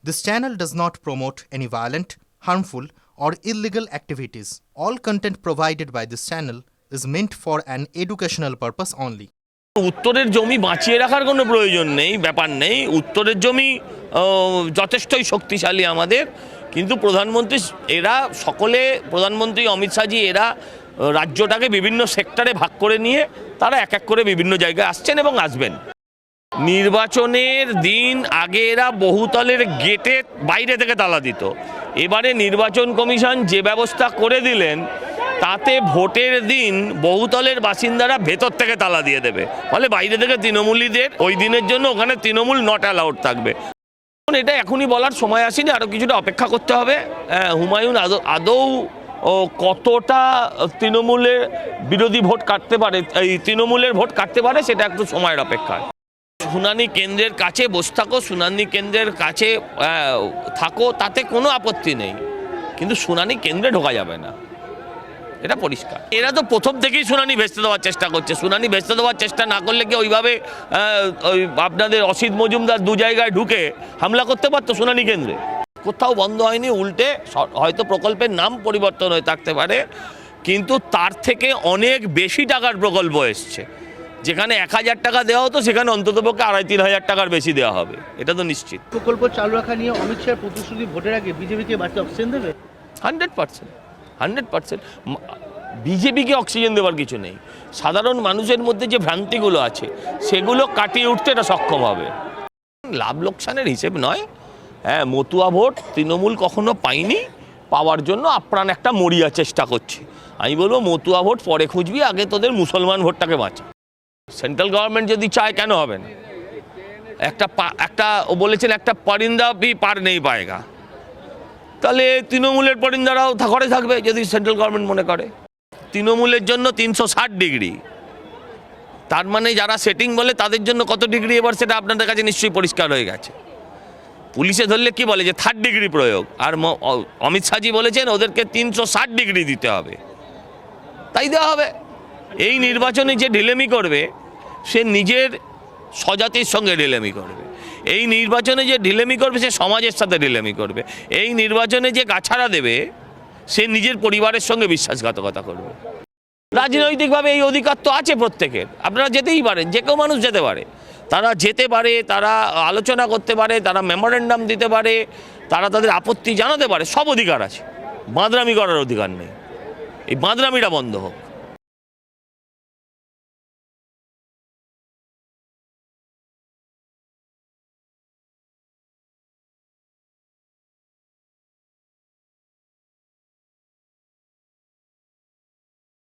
This channel does not promote any violent, harmful, or illegal activities. All content provided by this channel is meant for an educational purpose only. উত্তরের জমি বাঁচিয়ে রাখার কোনো প্রয়োজন নেই, ব্যাপার নেই। উত্তরের জমি যথেষ্টই শক্তিশালী আমাদের, কিন্তু প্রধানমন্ত্রী এরা সকলে, প্রধানমন্ত্রী অমিত শাহজি এরা রাজ্যটাকে বিভিন্ন সেক্টরে ভাগ করে নিয়ে তারা এক এক করে বিভিন্ন জায়গায় আসছেন এবং আসবেন। নির্বাচনের দিন আগে এরা বহুতলের গেটে বাইরে থেকে তালা দিত। এবারে নির্বাচন কমিশন যে ব্যবস্থা করে দিলেন তাতে ভোটের দিন বহুতলের বাসিন্দারা ভেতর থেকে তালা দিয়ে দেবে, ফলে বাইরে থেকে তৃণমূলীদের ওই দিনের জন্য ওখানে তৃণমূল নট অ্যালাউড থাকবে। এটা এখনই বলার সময় আসেনি, আরও কিছুটা অপেক্ষা করতে হবে। হুমায়ুন আদৌ কতটা তৃণমূলের বিরোধী ভোট কাটতে পারে, এই তৃণমূলের ভোট কাটতে পারে, সেটা একটু সময়ের অপেক্ষা। শুনানি কেন্দ্রের কাছে বসে থাকো, শুনানি কেন্দ্রের কাছে থাকো, তাতে কোনো আপত্তি নেই, কিন্তু শুনানি কেন্দ্রে ঢোকা যাবে না, এটা পরিষ্কার। এরা তো প্রথম থেকেই শুনানি ভেস্তে দেওয়ার চেষ্টা করছে। শুনানি ভেস্তে দেওয়ার চেষ্টা না করলে কি ওইভাবে আপনাদের অসিত মজুমদার দু জায়গায় ঢুকে হামলা করতে পারতো শুনানি কেন্দ্রে? কোথাও বন্ধ হয়নি, উল্টে হয়তো প্রকল্পের নাম পরিবর্তন হয়ে থাকতে পারে, কিন্তু তার থেকে অনেক বেশি টাকার প্রকল্প এসছে। যেখানে 1000 টাকা দেওয়া হতো সেখানে অন্ততপক্ষে 2500-3000 টাকার বেশি দেওয়া হবে, এটা তো নিশ্চিত। প্রকল্প চালু রাখা নিয়ে অমিত শাহের প্রতিশ্রুতি ভোটের আগে বিজেপিকে বাড়তি অক্সিজেন দেবে? 100%। বিজেপিকে অক্সিজেন দেওয়ার কিছু নেই। সাধারণ মানুষের মধ্যে যে ভ্রান্তিগুলো আছে সেগুলো কাটিয়ে উঠতে এটা সক্ষম হবে। লাভ লোকসানের হিসেব নয়। হ্যাঁ, মতুয়া ভোট তৃণমূল কখনো পায়নি, পাওয়ার জন্য আপ্রাণ একটা মরিয়া চেষ্টা করছে। আমি বলবো মতুয়া ভোট পরে খুঁজবি, আগে তোদের মুসলমান ভোটটাকে বাঁচা। সেন্ট্রাল গভর্নমেন্ট যদি চায় কেন হবে না? একটা বলেছেন একটা পরিন্দা ভি পার নেই পায়গা, তাহলে তৃণমূলের পরিন্দারাও ঘরে থাকবে যদি সেন্ট্রাল গভর্নমেন্ট মনে করে। তৃণমূলের জন্য 360 ডিগ্রি, তার মানে যারা সেটিং বলে তাদের জন্য কত ডিগ্রি এবার সেটা আপনাদের কাছে নিশ্চয়ই পরিষ্কার হয়ে গেছে। পুলিশে ধরলে কি বলে যে 3rd ডিগ্রি প্রয়োগ, আর অমিত শাহজি বলেছেন ওদেরকে 360 ডিগ্রি দিতে হবে, তাই দেওয়া হবে। এই নির্বাচনে যে ঢিলেমি করবে সে নিজের স্বজাতির সঙ্গে ঢিলেমি করবে। এই নির্বাচনে যে ঢিলেমি করবে সে সমাজের সাথে ঢিলেমি করবে। এই নির্বাচনে যে গাছাড়া দেবে সে নিজের পরিবারের সঙ্গে বিশ্বাসঘাতকতা করবে। রাজনৈতিকভাবে এই অধিকার তো আছে প্রত্যেকের, আপনারা যেতেই পারেন, যে কেউ মানুষ যেতে পারে, তারা যেতে পারে, তারা আলোচনা করতে পারে, তারা মেমোরেন্ডাম দিতে পারে, তারা তাদের আপত্তি জানাতে পারে, সব অধিকার আছে। বাঁদরামি করার অধিকার নেই। এই বাঁদরামিটা বন্ধ হোক।